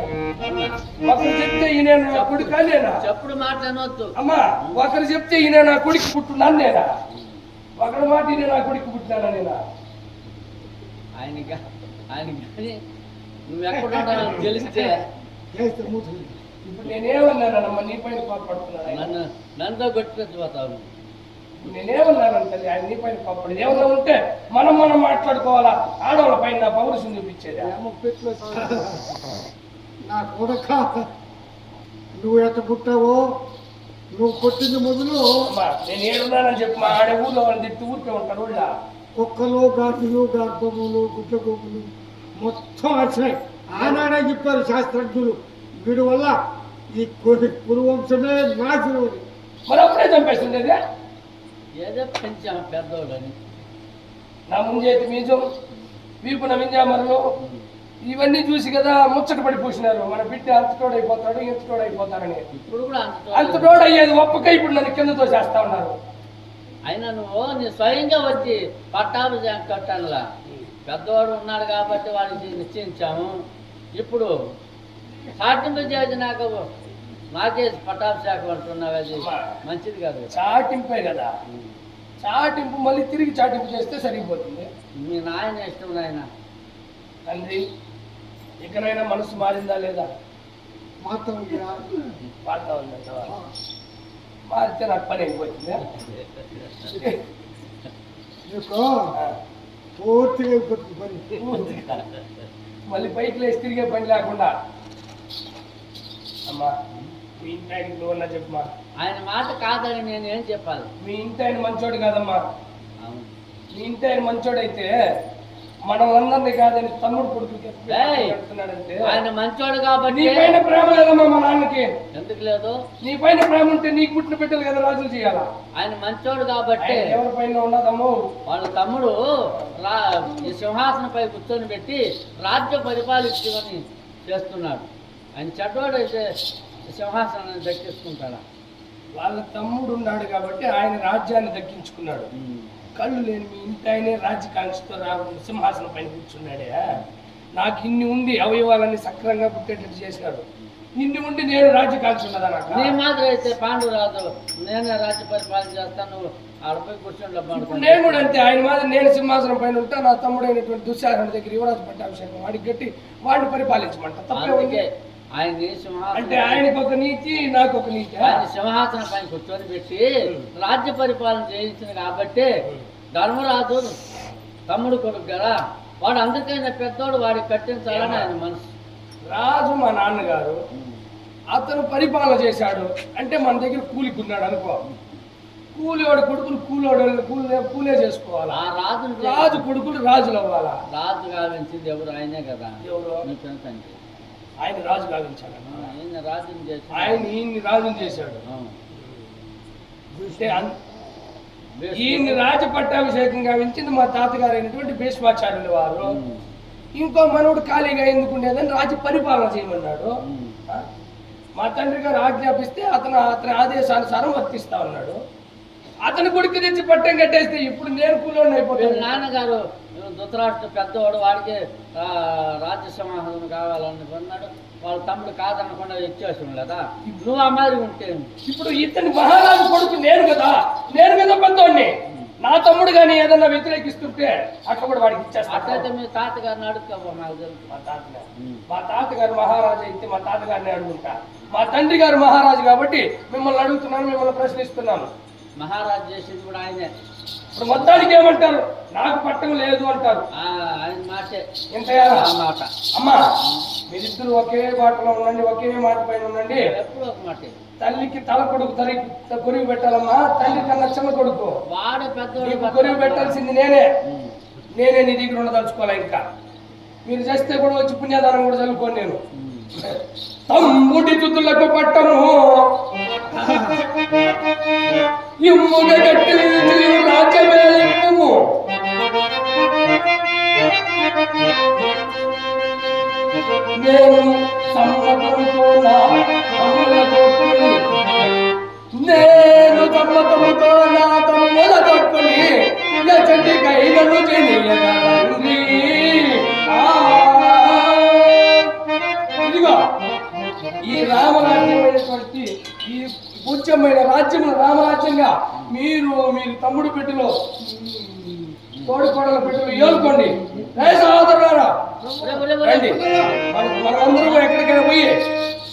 ఒకరు చెప్తే ఈయన నా కొడుకా నేనా? చెప్పుడు మాట్లాడవద్దు అమ్మా. ఒకరు చెప్తే ఈయన నా కొడుకు పుట్టున్నాను నేనా? ఒకరి మాట ఈయన నా కొడుకు పుట్టినానా నేనా? ఆయన కానీ నువ్వు ఎక్కడ తెలిస్తే ఇప్పుడు నేనేమన్నానమ్మా? నీ పైన కోపడుతున్నాను. నన్ను కొట్టుకొచ్చిపోతావు. నేనేమన్నాను తల్లి? ఆయన నీ పైన కోపడి ఏమన్నా ఉంటే మనం మాట్లాడుకోవాలా? ఆడవాళ్ళ పైన పౌరుషం చూపించేది. నా కొడక, నువ్వు ఎంత పుట్టావో, నువ్వు కొట్టింది మొదలు నేను ఏడున్నానని చెప్పి మా ఆడే ఊళ్ళో వాళ్ళని తిట్టి ఊరికే ఉంటారు. ఊళ్ళ కుక్కలు, గాజులు, గర్భములు, గుడ్లగోపులు మొత్తం వచ్చినాయి. ఆనాడే చెప్పారు శాస్త్రజ్ఞులు, వీడి వల్ల ఈ కురువంశమే నాశనం. మరి అప్పుడే చంపేస్తుండేది. ఏదో పెంచాం పెద్దోళ్ళని. నా ముంజేతి మీజం వీపున మింజామరలు ఇవన్నీ చూసి కదా ముచ్చట పడి పూసినారు. మన బిడ్డ అంతటోడైపోతాడు ఇంతటోడైపోతాడని. ఇప్పుడు కూడా అంతటోడు అయ్యేది ఒప్పక ఇప్పుడు నన్ను కిందతో చేస్తా ఉన్నారు. అయినా నీ స్వయంగా వచ్చి పట్టాలు కట్టానులా. పెద్దవాడు ఉన్నాడు కాబట్టి వాడికి నిశ్చయించాము. ఇప్పుడు సాటింపు చేసి నాకే పట్టాభిషేకం అంటున్నావు, అది మంచిది కాదు. చాటింపే కదా, చాటింపు మళ్ళీ తిరిగి చాటింపు చేస్తే సరిపోతుంది. మీ నాయన ఇష్టం నాయన. తండ్రి ఇకనైనా మనసు మారిందా లేదా? మారుతా ఉందిరా. మారుతా ఉందంట. మారితే నాకు పని అయిపోతుంది. నీకు పూర్తిగా అయిపోతుంది పని. పూర్తిగా మళ్ళీ పైకి లేచి తిరిగే పని లేకుండా. అమ్మా మీ ఇంటి ఆయనకి నువ్వన్నా చెప్పమ్మా. ఆయన మాట కాదని నేను ఏం చెప్పాలి? మీ ఇంటి ఆయన మంచోడు కాదమ్మా. అవును, మీ ఇంటి ఆయన మంచోడైతే మనల్ని కాదని తమ్ముడు కొడుకుకి పెడుతున్నాడంటే ఆయన మంచోడు కాబట్టి. నీ పైన ప్రేమ లేదమ్మా మా నాన్నకి. ఎందుకు లేదు? నీ పైన ప్రేమ ఉంటే నీకు పుట్టిన బిడ్డలు కదా రాజులు చేయాలా. ఆయన మంచోడు కాబట్టి. ఎవరి పైన ఉండదమ్మో వాళ్ళ తమ్ముడు ఈ సింహాసనంపై కూర్చొని పెట్టి రాజ్య పరిపాలించమని చేస్తున్నాడు. ఆయన చెడ్డోడైతే సింహాసనాన్ని దక్కించుకుంటాడా? వాళ్ళ తమ్ముడు ఉన్నాడు కాబట్టి ఆయన రాజ్యాన్ని దక్కించుకున్నాడు. కళ్ళు లేని మీ ఇంటి ఆయనే రాజ్యకాంక్షతో సింహాసనం పైన కూర్చున్నాడే. నాకు ఇన్ని ఉండి అవయవాలన్నీ సక్రంగా పుట్టేటట్టు చేసినాడు. ఇన్ని ఉండి నేను రాజ్యకాంక్ష ఉన్నదా నాకు? నీ మాత్రం అయితే పాండురాజు నేనే రాజ్య పరిపాలన చేస్తాను, ఆడపై కూర్చొని. నేను కూడా అంతే, ఆయన మాత్రం నేను సింహాసనం పైన ఉంటా, నా తమ్ముడైనటువంటి దుశ్శాసన దగ్గర యువరాజు పట్టాభిషేకం వాడికి గట్టి వాడిని పరిపాలించమంట. తప్పే ఆయన అంటే ఆయనకు ఒక నీతి నాకు ఒక నీతి. ఆయన సింహాసనం పైన కూర్చొని పెట్టి రాజ్య పరిపాలన చేయించింది కాబట్టి ధర్మరాజు తమ్ముడు కొడుకు కదా, వాడు అందుకైనా పెద్దోడు వాడికి కట్టించాలని ఆయన మనసు. రాజు మా నాన్నగారు అతను పరిపాలన చేశాడు అంటే మన దగ్గర కూలికి ఉన్నాడు అనుకో. కూలివాడు కొడుకులు కూలే చేసుకోవాలా. రాజు కొడుకులు రాజులు అవ్వాలా. రాజు గావించింది ఎవరు? ఆయనే కదా. ఎవరు? మీ ఫ్రెండ్స్ అంటే ఆయన రాజు గావించాడు. ఆయన రాజుని చేసి ఆయన ఈయన్ని రాజుని చేశాడు. ఈయన్ని రాజ పట్టాభిషేకం గావించింది మా తాతగారు అయినటువంటి భీష్మాచార్యుల వారు. ఇంకో మనవుడు ఖాళీగా ఎందుకుండేదని రాజు పరిపాలన చేయమన్నాడు. మా తండ్రి గారు ఆజ్ఞాపిస్తే అతని ఆదేశానుసారం వర్తిస్తా ఉన్నాడు. అతని కొడుకు తెచ్చి పట్టం కట్టేస్తే ఇప్పుడు నేను కూలోని అయిపోతాను. నాన్నగారు ధృతరాష్ట్ర పెద్దవాడు, వాడికి రాజ్య సమాధానం కావాలని కొన్నాడు. వాళ్ళ తమ్ముడు కాదనకుండా ఇచ్చేసాం కదా. నువ్వు ఆ మాదిరి ఉంటే ఇప్పుడు ఇతని మహారాజు కొడుకు నేను కదా పెద్దోడిని. నా తమ్ముడు కానీ ఏదన్నా వ్యతిరేకిస్తుంటే అట్లా కూడా వాడికి ఇచ్చేస్తా. అట్లయితే మీ తాతగారిని అడుగుతావా? నాకు తెలుసు. మా తాతగారు మహారాజు అయితే మా తాతగారిని అడుగుంటా. మా తండ్రి గారు మహారాజు కాబట్టి మిమ్మల్ని అడుగుతున్నాను, మిమ్మల్ని ప్రశ్నిస్తున్నాను. మహారాజు చేసింది కూడా ఆయనే. ఇప్పుడు మొత్తానికి ఏమంటారు? నాకు పట్టం లేదు అంటారు. ఆయన మాటే ఎంత మాట. అమ్మా మీరిద్దరు ఒకే బాటలో ఉండండి, ఒకే మాట పైన ఉండండి. ఎప్పుడు ఒక మాట. తల్లికి తల కొడుకు కొరివి పెట్టాలమ్మా. తల్లి కన్నా చిన్న కొడుకు వాడు పెద్ద కొరివి పెట్టాల్సింది నేనే నీ దగ్గర ఉండదలుచుకోవాలి. ఇంకా మీరు చేస్తే కూడా వచ్చి పుణ్యదానం కూడా చదువుకోండి. నేను తమ్ముడి తుతులకు పట్టము ఇమ్ముగ గట్టి రాజ్యము నేను సమ్మతంతో నా తమ్ముల తొట్టుని చెట్టుకైనను చెయ్యగలండి. ఇదిగో ఈ రామరాజ్యమైనటువంటి ఈ పూజ్యమైన రాజ్యము రామరాజ్యంగా మీరు తమ్ముడు బిడ్డలో తోడుకోడల బిడ్డలు ఏలుకోండి. సహోదరులారా రండి, మనమందరూ ఎక్కడికైనా పోయి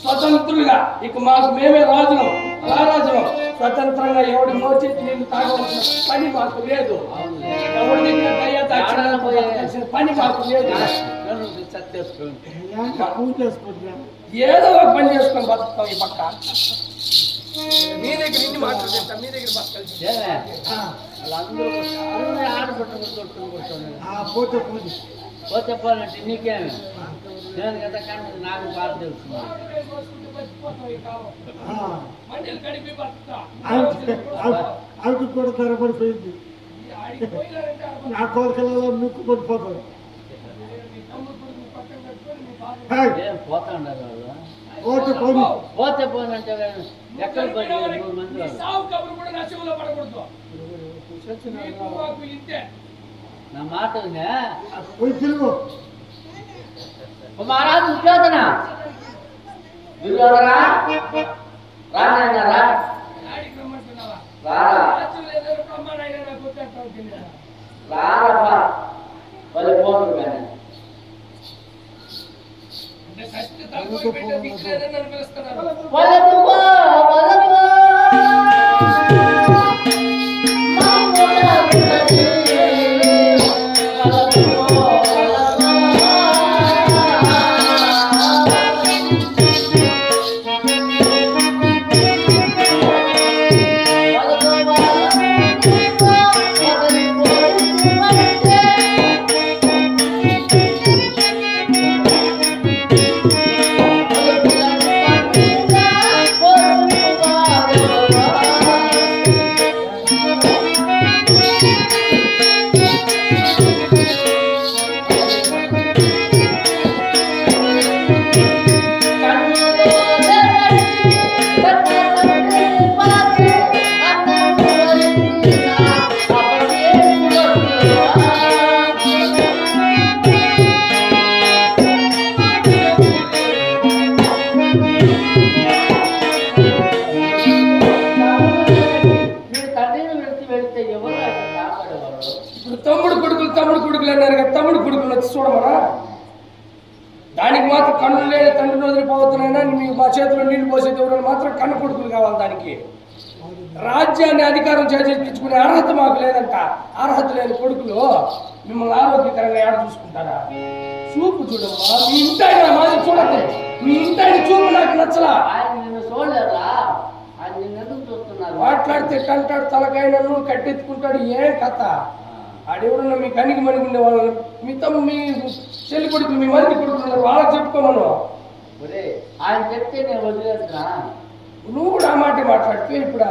స్వతంత్రులుగా ఇక మాకు మేమే రాజులం రారాజులం స్వతంత్రంగా ఎవడి మోచేతి నీళ్ళు తాగవలసిన పని మాకు లేదు. ఎవరి దగ్గర దయ్యా తాగాల్సిన పని మాకు లేదు. ఏదో ఒక పని చేసుకొని బతుకుతాం. ఈ పక్క మీ దగ్గర ఇన్ని మాట్లాడుతా, మీ దగ్గర ఆడపట్టు పోతే పోతే పోతే పోవాలంటే నీకేమి నేను కదా కానీ నాకు బాగా తెలుసు. మండలి కడిపి బతుకుతా. అవి కూడా తెరపడిపోయింది. నా కోరికలలో ముక్కు పడిపోతాడు. ఏం పోతా ఉండరు వాళ్ళు. పోతే పోను. పోతే పోనంటే ఎక్కడ పోయి 3 మంది వాళ్ళు. సావు కబురు కూడా నా చెవులో పడకూడదు. నీకు మాకు ఇంతే. నా మాట వినే. పోయి తిరుగు. మహారాజు దుర్యోధన దుర్యోధన రానరా ఆడికి రమ్మంటున్నావా? రారా రాజు లేదనుకో అమ్మ నాయన నాకు వచ్చేస్తావు కింద. రారబ్బా వాళ్ళు పోరు కానీ అంటే కష్ట తక్కువ పెట్టే దిక్కు లేదని నన్ను పిలుస్తున్నారు. వలదువో వలదువో మామూలా ఉన్నది వలదువో తమ్ముడు కొడుకులు అన్నారు కదా, తమ్ముడు కొడుకులు వచ్చి చూడమరా. దానికి మాత్రం కన్నులు లేని తండ్రిని వదిలిపోతున్నాయినా మీకు మా చేతిలో నీళ్లు పోసే దేవుడు మాత్రం కన్ను కొడుకులు కావాలి. దానికి రాజ్యాన్ని అధికారం చేజిక్కించుకునే అర్హత మాకు లేదంట. అర్హత లేని కొడుకులు మిమ్మల్ని ఆరోగ్యకరంగా ఏడ చూసుకుంటారా? చూపు చూడమ్మా, మీ ఇంటాయన మాది చూడద్దు. మీ ఇంటాయన చూపు నాకు నచ్చలా. ఆయన నిన్ను చూడలేరా? ఆయన నిన్ను ఎందుకు చూస్తున్నారు? మాట్లాడితే కంటాడు, తలకాయనను కట్టెత్తుకుంటాడు. ఏం కథ? ఆడెవరున్నా మీ కనికి మణిగి ఉండే వాళ్ళు, మీ మీ చెల్లి కొడుకులు, మీ మరిది కొడుకులు వాళ్ళకి చెప్పుకోమను. ఆయన చెప్తే నేను వదిలేస్తున్నా. నువ్వు కూడా ఆ మాట మాట్లాడితే ఇప్పుడు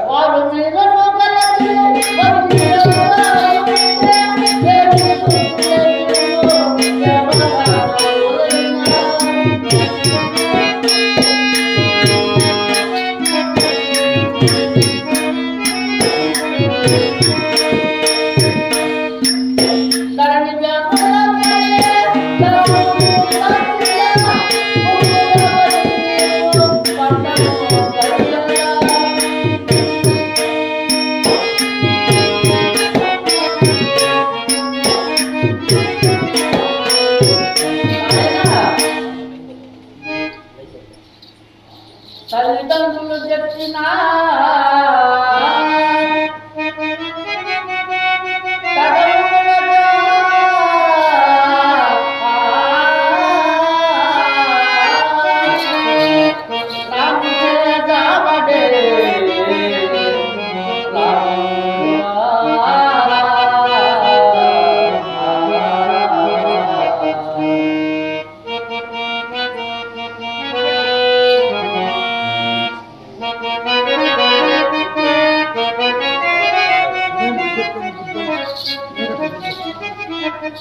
తల్లిదండ్రులు చెప్పినా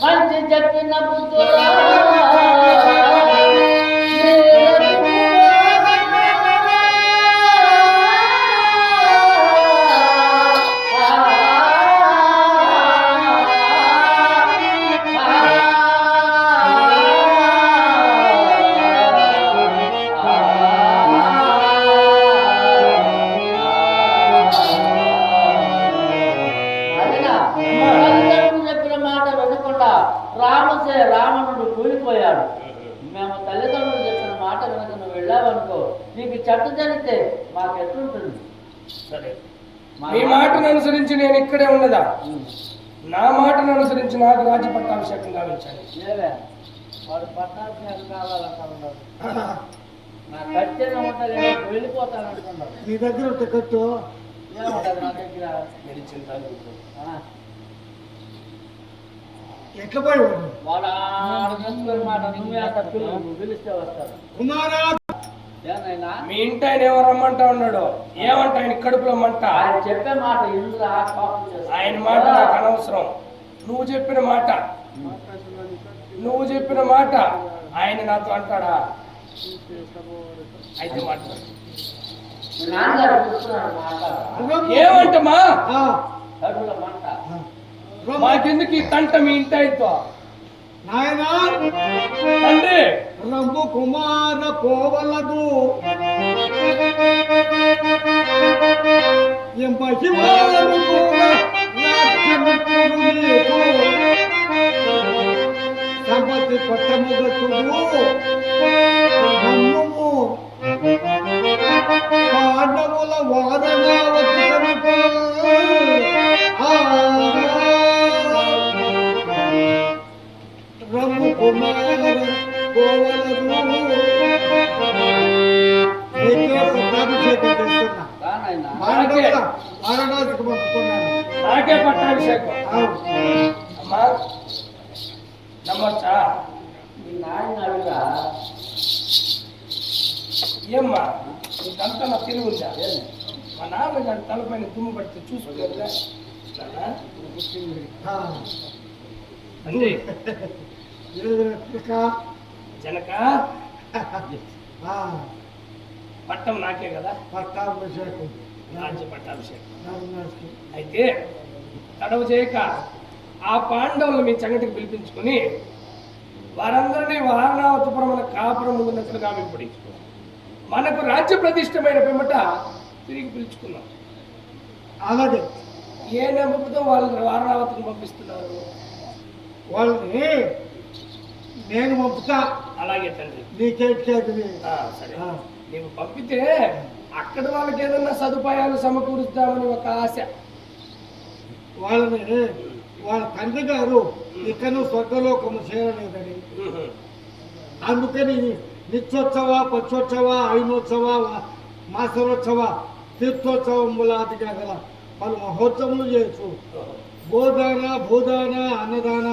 మంచి చెప్పిన బుద్ధురా రావణుడు కూలిపోయాడు. మేము తల్లిదండ్రులు చెప్పిన మాట కనుక నువ్వు వెళ్ళావనుకో, నీకు చెట్టు జరిగితే మాకు ఎట్లుంటుంది? సరే, మీ మాటను అనుసరించి నేను ఇక్కడే ఉన్నదా? నా మాటను అనుసరించి నాకు రాజ్య పట్టాభిషేకం కావించాలి. లేవే వాడు పట్టాభిషేకం కావాలంటున్నాడు. నా కట్టెనే ఉంటుంది, వెళ్ళిపోతానంటున్నాడు. నీ దగ్గర ఉంటే కట్టు. ఏముంటుంది నా దగ్గర? ఎట్లా పోయేవాడు వాడు ఆడ చేసుకునే మాట నువ్వే అంత పిల్లలు పిలిస్తే వస్తారు కుమారా ఏనైనా మీ ఇంటి ఆయన ఎవరు రమ్మంటా ఉన్నాడు? ఏమంట ఆయన కడుపులో మంట? ఆయన చెప్పే మాట ఎందుకు పాపం చేస్తాడు? ఆయన మాట నాకు అనవసరం. నువ్వు చెప్పిన మాట ఆయన నాతో అంటాడా? అయితే మాట్లాడు. మీ నాన్నగారు చూస్తున్నాడు మాట ఏమంటమా? కడుపులో మంట మాకెందుకు ఈ తంట మీ ఇంటి ఆయనతో? నాయనా తండ్రి రంబు కుమార పోవలదు మహిమాలను కూడా రాజ్యమిత్రుడు నీకు సంపత్తి పట్టముగతుడు నమ్ముము పాండవుల వారణావతి కనుక రమ్ము కుమార పోవలదు నీకే పట్టాభిషేకం చేస్తున్నా రానైనా వారణాసికి పంపుతున్నాను నాకే పట్టాభిషేకం. అవును. అమ్మా నమ్మచ్చా? మీ నాయన అడుగా ఏమ్మా నీకంతా నా తెలివి ఉందా? మా నాన్నగారి తలపైన దుమ్ము పడితే చూసుకోలేదా? ఆ. అంటే ఏదైనా జనక ఆ, పట్టం నాకే కదా, పట్టాభిషేకం రాజ్య పట్టాభిషేకం. వారణాసికి. అయితే తడవ చేయక ఆ పాండవులు మీ సంగతికి పిలిపించుకుని వారందరినీ వారణావతిపురం కాపురం ముందున్నట్లుగా వింపడి మనకు రాజ్య ప్రతిష్టమైన పిమ్మట తిరిగి పిలుచుకున్నాం. అలాగే ఏ నమ్మకంతో వాళ్ళని వారణావతికి పంపిస్తున్నారు? వాళ్ళని నేను పంపుతా అలాగే తండ్రి. నీకేది సరే, నీవు పంపితే అక్కడ వాళ్ళకి ఏదన్నా సదుపాయాలు సమకూరుస్తామని ఒక ఆశ. వాళ్ళని వాళ్ళ తండ్రి గారు ఇకను స్వర్గలోకము చేరలేదని అందుకని నిత్యోత్సవ పక్షోత్సవ ఐనోత్సవ మాసరోత్సవ తీర్థోత్సవములాదిగా గల పలు మహోత్సవములు చేయొచ్చు. గోదాన భూదాన అన్నదాన